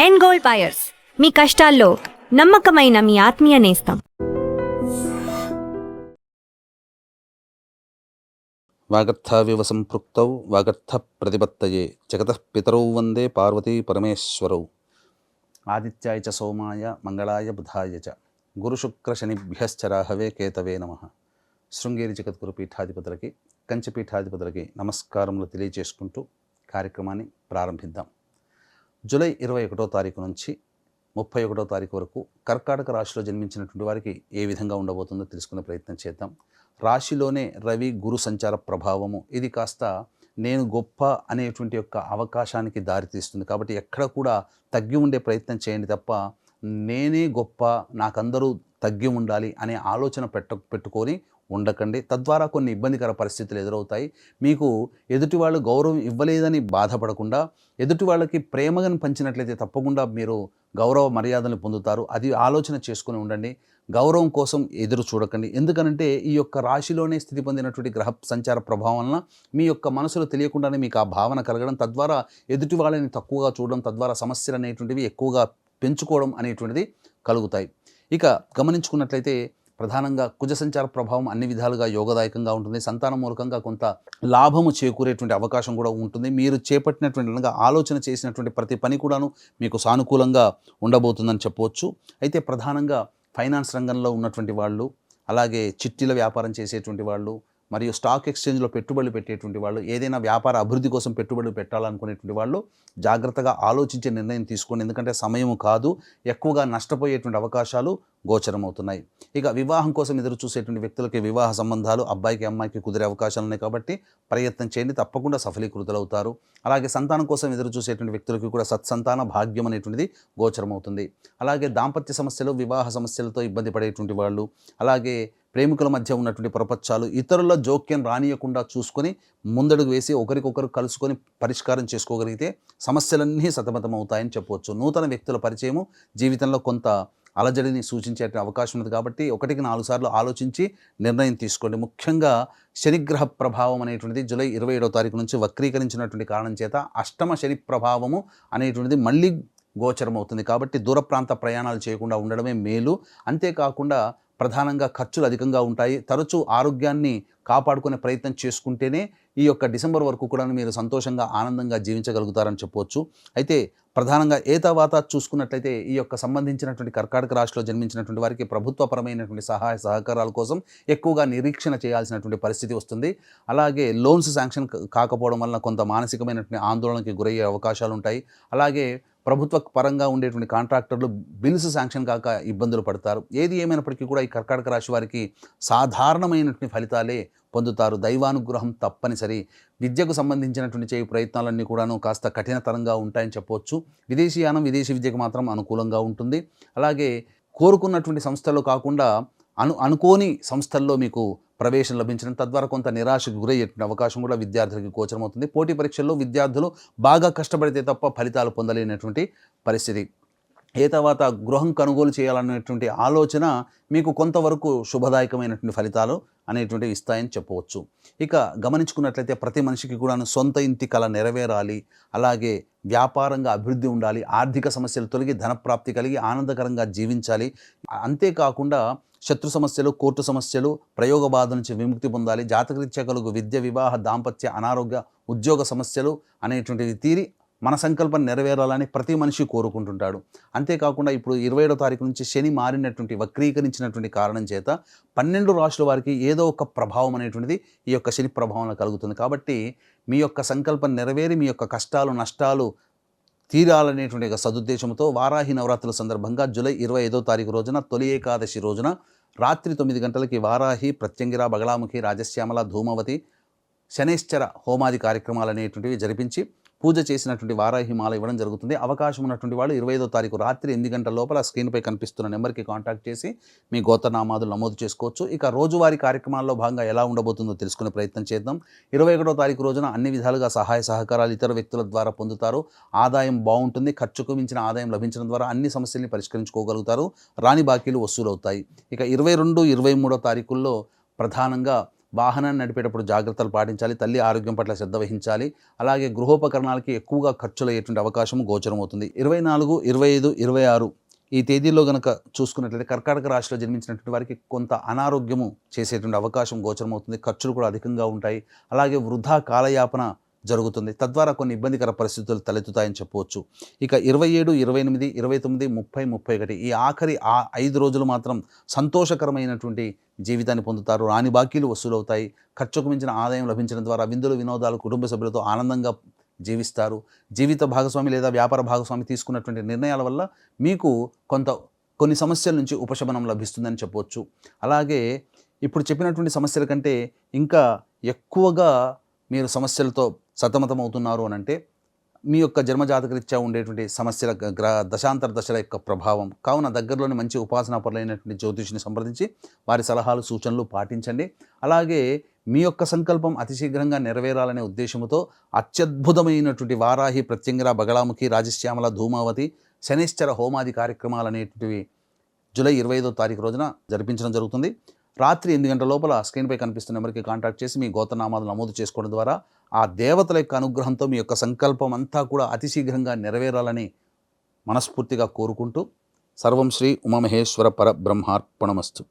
End gold buyers, మీ కష్టాల్లో నమ్మకమైన మీ ఆత్మీయ నేస్తం. వాగర్థావివ సంపృక్తౌ వాగర్థ ప్రతిపత్తయే జగతః పితరౌ వందే పార్వతీ పరమేశ్వరౌ. ఆదిత్యాయ చ సోమాయ మంగళాయ బుధాయ చ గురుశుక్రశనిభ్యశ్చ రాహవే కేతవే నమః. శృంగేరి జగద్గురు పీఠాధిపతులకి, కంచి పీఠాధిపతులకి నమస్కారములు తెలియజేసుకుంటూ కార్యక్రమాన్ని ప్రారంభిద్దాం. జూలై 21వ తారీఖు నుంచి 31వ తారీఖు వరకు కర్కాటక రాశిలో జన్మించినటువంటి వారికి ఏ విధంగా ఉండబోతుందో తెలుసుకునే ప్రయత్నం చేద్దాం. రాశిలోనే రవి గురు సంచార ప్రభావము ఇది కాస్త నేను గొప్ప అనేటువంటి యొక్క అవకాశానికి దారితీస్తుంది. కాబట్టి ఎక్కడ కూడా తగ్గి ఉండే ప్రయత్నం చేయండి తప్ప నేనే గొప్ప, నాకందరూ తగ్గి ఉండాలి అనే ఆలోచన పెట్టుకొని ఉండకండి. తద్వారా కొన్ని ఇబ్బందికర పరిస్థితులు ఎదురవుతాయి. మీకు ఎదుటి వాళ్ళు గౌరవం ఇవ్వలేదని బాధపడకుండా ఎదుటి వాళ్ళకి ప్రేమగా పంచినట్లయితే తప్పకుండా మీరు గౌరవ మర్యాదలు పొందుతారు. అది ఆలోచన చేసుకుని ఉండండి. గౌరవం కోసం ఎదురు చూడకండి. ఎందుకనంటే ఈ యొక్క రాశిలోనే స్థితి పొందినటువంటి గ్రహ సంచార ప్రభావం వలన మీ యొక్క మనసులో తెలియకుండానే మీకు ఆ భావన కలగడం, తద్వారా ఎదుటి వాళ్ళని తక్కువగా చూడడం, తద్వారా సమస్యలు అనేటువంటివి ఎక్కువగా పెంచుకోవడం అనేటువంటిది కలుగుతాయి. ఇక గమనించుకున్నట్లయితే ప్రధానంగా కుజ సంచార ప్రభావం అన్ని విధాలుగా యోగదాయకంగా ఉంటుంది. సంతానం మూలకంగా కొంత లాభము చేకూరేటువంటి అవకాశం కూడా ఉంటుంది. మీరు చేపట్టినటువంటి ఆలోచన చేసినటువంటి ప్రతి పని కూడాను మీకు సానుకూలంగా ఉండబోతుందని చెప్పవచ్చు. అయితే ప్రధానంగా ఫైనాన్స్ రంగంలో ఉన్నటువంటి వాళ్ళు, అలాగే చిట్టీల వ్యాపారం చేసేటువంటి వాళ్ళు, మరియు స్టాక్ ఎక్స్చేంజ్లో పెట్టుబడులు పెట్టేటువంటి వాళ్ళు, ఏదైనా వ్యాపార అభివృద్ధి కోసం పెట్టుబడులు పెట్టాలనుకునేటువంటి వాళ్ళు జాగ్రత్తగా ఆలోచించే నిర్ణయం తీసుకోండి. ఎందుకంటే సమయం కాదు, ఎక్కువగా నష్టపోయేటువంటి అవకాశాలు గోచరమవుతున్నాయి. ఇక వివాహం కోసం ఎదురు చూసేటువంటి వ్యక్తులకి వివాహ సంబంధాలు అబ్బాయికి అమ్మాయికి కుదిరే అవకాశాలు ఉన్నాయి. కాబట్టి ప్రయత్నం చేయండి, తప్పకుండా సఫలీకృతులవుతారు. అలాగే సంతానం కోసం ఎదురు చూసేటువంటి వ్యక్తులకి కూడా సత్సంతాన భాగ్యం అనేటువంటిది గోచరమవుతుంది. అలాగే దాంపత్య సమస్యలు, వివాహ సమస్యలతో ఇబ్బంది పడేటువంటి వాళ్ళు, అలాగే ప్రేమికుల మధ్య ఉన్నటువంటి ప్రపంచాలు, ఇతరుల జోక్యం రానియకుండా చూసుకొని ముందడుగు వేసి ఒకరికొకరు కలుసుకొని పరిష్కారం చేసుకోగలిగితే సమస్యలన్నీ సతమతం అవుతాయని చెప్పవచ్చు. నూతన వ్యక్తుల పరిచయము జీవితంలో కొంత అలజడిని సూచించే అవకాశం ఉంది. కాబట్టి 1-4 సార్లు ఆలోచించి నిర్ణయం తీసుకోండి. ముఖ్యంగా శనిగ్రహ ప్రభావం అనేటువంటిది జూలై 27వ తారీఖు నుంచి వక్రీకరించినటువంటి కారణం చేత అష్టమ శని ప్రభావము అనేటువంటిది మళ్ళీ గోచరమవుతుంది. కాబట్టి దూర ప్రాంత ప్రయాణాలు చేయకుండా ఉండడమే మేలు. అంతేకాకుండా ప్రధానంగా ఖర్చులు అధికంగా ఉంటాయి. తరచూ ఆరోగ్యాన్ని కాపాడుకునే ప్రయత్నం చేసుకుంటేనే ఈ యొక్క డిసెంబర్ వరకు కూడా మీరు సంతోషంగా ఆనందంగా జీవించగలుగుతారని చెప్పవచ్చు. అయితే ప్రధానంగా ఏతావాత చూసుకున్నట్లయితే ఈ యొక్క సంబంధించినటువంటి కర్కాటక రాశిలో జన్మించినటువంటి వారికి ప్రభుత్వపరమైనటువంటి సహాయ సహకారాల కోసం ఎక్కువగా నిరీక్షణ చేయాల్సినటువంటి పరిస్థితి వస్తుంది. అలాగే లోన్స్ శాంక్షన్ కాకపోవడం వలన కొంత మానసికమైనటువంటి ఆందోళనకి గురయ్యే అవకాశాలు ఉంటాయి. అలాగే ప్రభుత్వ పరంగా ఉండేటువంటి కాంట్రాక్టర్లు బిల్స్ శాంక్షన్ కాక ఇబ్బందులు పడతారు. ఏది ఏమైనప్పటికీ కూడా ఈ కర్కాటక రాశి వారికి సాధారణమైనటువంటి ఫలితాలే పొందుతారు. దైవానుగ్రహం తప్పనిసరి. విద్యకు సంబంధించినటువంటి చేయి ప్రయత్నాలన్నీ కూడాను కాస్త కఠినతరంగా ఉంటాయని చెప్పవచ్చు. విదేశీయానం, విదేశీ విద్యకు మాత్రం అనుకూలంగా ఉంటుంది. అలాగే కోరుకున్నటువంటి సంస్థల్లో కాకుండా అనుకోని సంస్థల్లో మీకు ప్రవేశం లభించడం, తద్వారా కొంత నిరాశకు గురయ్యేటువంటి అవకాశం కూడా విద్యార్థులకి గోచరమవుతుంది. పోటీ పరీక్షల్లో విద్యార్థులు బాగా కష్టపడితే తప్ప ఫలితాలు పొందలేనటువంటి పరిస్థితి. తర్వాత గృహం కొనుగోలు చేయాలనేటువంటి ఆలోచన మీకు కొంతవరకు శుభదాయకమైనటువంటి ఫలితాలు అనేటువంటివి ఇస్తాయని చెప్పవచ్చు. ఇక గమనించుకున్నట్లయితే ప్రతి మనిషికి కూడా సొంత ఇంటి కల నెరవేరాలి, అలాగే వ్యాపారంగా అభివృద్ధి ఉండాలి, ఆర్థిక సమస్యలు తొలగి ధనప్రాప్తి కలిగి ఆనందకరంగా జీవించాలి. అంతేకాకుండా శత్రు సమస్యలు, కోర్టు సమస్యలు, ప్రయోగ బాధ నుంచి విముక్తి పొందాలి. జాతకరీత్యా కలుగు విద్య, వివాహ, దాంపత్య, అనారోగ్య, ఉద్యోగ సమస్యలు అనేటువంటివి తీరి మన సంకల్పం నెరవేరాలని ప్రతి మనిషి కోరుకుంటుంటాడు. అంతేకాకుండా ఇప్పుడు 27వ తారీఖు నుంచి శని మారినటువంటి వక్రీకరించినటువంటి కారణం చేత 12 రాశుల వారికి ఏదో ఒక ప్రభావం అనేటువంటిది ఈ యొక్క శని ప్రభావంలో కలుగుతుంది. కాబట్టి మీ యొక్క సంకల్పం నెరవేరి మీ యొక్క కష్టాలు నష్టాలు తీరాలనేటువంటి సదుద్దేశంతో వారాహి నవరాత్రుల సందర్భంగా జూలై 25వ తారీఖు రోజున తొలి ఏకాదశి రోజున రాత్రి 9 గంటలకి వారాహి, ప్రత్యంగిర, బగళాముఖి, రాజశ్యామల, ధూమవతి, శనేశ్చర హోమాది కార్యక్రమాలు అనేటువంటివి జరిపించి పూజ చేసినటువంటి వారాహి మాల ఇవ్వడం జరుగుతుంది. అవకాశం ఉన్నటువంటి వాళ్ళు 25వ తారీఖు రాత్రి 8 గంటల లోపల స్క్రీన్పై కనిపిస్తున్న నెంబర్కి కాంటాక్ట్ చేసి మీ గోత్రనామాదులు నమోదు చేసుకోవచ్చు. ఇక రోజువారీ కార్యక్రమాల్లో భాగంగా ఎలా ఉండబోతుందో తెలుసుకునే ప్రయత్నం చేద్దాం. 21వ తారీఖు రోజున అన్ని విధాలుగా సహాయ సహకారాలు ఇతర వ్యక్తుల ద్వారా పొందుతారు. ఆదాయం బాగుంటుంది. ఖర్చుకు మించిన ఆదాయం లభించడం ద్వారా అన్ని సమస్యల్ని పరిష్కరించుకోగలుగుతారు. రాని బాకీలు వసూలవుతాయి. ఇక 22, 23వ తారీఖుల్లో ప్రధానంగా వాహనాన్ని నడిపేటప్పుడు జాగ్రత్తలు పాటించాలి, తల్లి ఆరోగ్యం పట్ల శ్రద్ధ వహించాలి. అలాగే గృహోపకరణాలకి ఎక్కువగా ఖర్చులు అయ్యేటువంటి అవకాశం గోచరమవుతుంది. 24, 25, 26 ఈ తేదీల్లో గనక చూసుకున్నట్లయితే కర్కాటక రాశిలో జన్మించినటువంటి వారికి కొంత అనారోగ్యము చేసేటువంటి అవకాశం గోచరమవుతుంది. ఖర్చులు కూడా అధికంగా ఉంటాయి. అలాగే వృధా కాలయాపన జరుగుతుంది. తద్వారా కొన్ని ఇబ్బందికర పరిస్థితులు తలెత్తుతాయని చెప్పవచ్చు. ఇక 27, 28, 29, 30, 31 ఈ ఆఖరి 5 రోజులు మాత్రం సంతోషకరమైనటువంటి జీవితాన్ని పొందుతారు. రాని బాకీలు వసూలవుతాయి. ఖర్చుకు మించిన ఆదాయం లభించడం ద్వారా విందులు వినోదాలు కుటుంబ సభ్యులతో ఆనందంగా జీవిస్తారు. జీవిత భాగస్వామి లేదా వ్యాపార భాగస్వామి తీసుకున్నటువంటి నిర్ణయాల వల్ల మీకు కొన్ని సమస్యల నుంచి ఉపశమనం లభిస్తుందని చెప్పవచ్చు. అలాగే ఇప్పుడు చెప్పినటువంటి సమస్యల కంటే ఇంకా ఎక్కువగా మీరు సమస్యలతో సతమతమవుతున్నారు అని అంటే మీ యొక్క జన్మజాతకరీత్యా ఉండేటువంటి సమస్యల దశాంతర దశల యొక్క ప్రభావం. కావున దగ్గరలోని మంచి ఉపాసనా పరులైనటువంటి జ్యోతిషిని సంప్రదించి వారి సలహాలు సూచనలు పాటించండి. అలాగే మీ యొక్క సంకల్పం అతి శీఘ్రంగా నెరవేరాలనే ఉద్దేశంతో అత్యద్భుతమైనటువంటి వారాహి, ప్రత్యంగిర, బగళాముఖి, రాజశ్యామల, ధూమావతి, శనిశ్చర హోమాది కార్యక్రమాలు అనేటువంటివి జూలై 25వ తారీఖు రోజున జరిపించడం జరుగుతుంది. రాత్రి 8 గంటల లోపల స్క్రీన్పై కనిపిస్తున్న నెంబర్కి కాంటాక్ట్ చేసి మీ గోత్రనామాలు నమోదు చేసుకోవడం ద్వారా ఆ దేవతల యొక్క అనుగ్రహంతో మీ యొక్క సంకల్పం అంతా కూడా అతి శీఘ్రంగా నెరవేరాలని మనస్ఫూర్తిగా కోరుకుంటూ సర్వం శ్రీ ఉమామహేశ్వర పరబ్రహ్మార్పణమస్తు.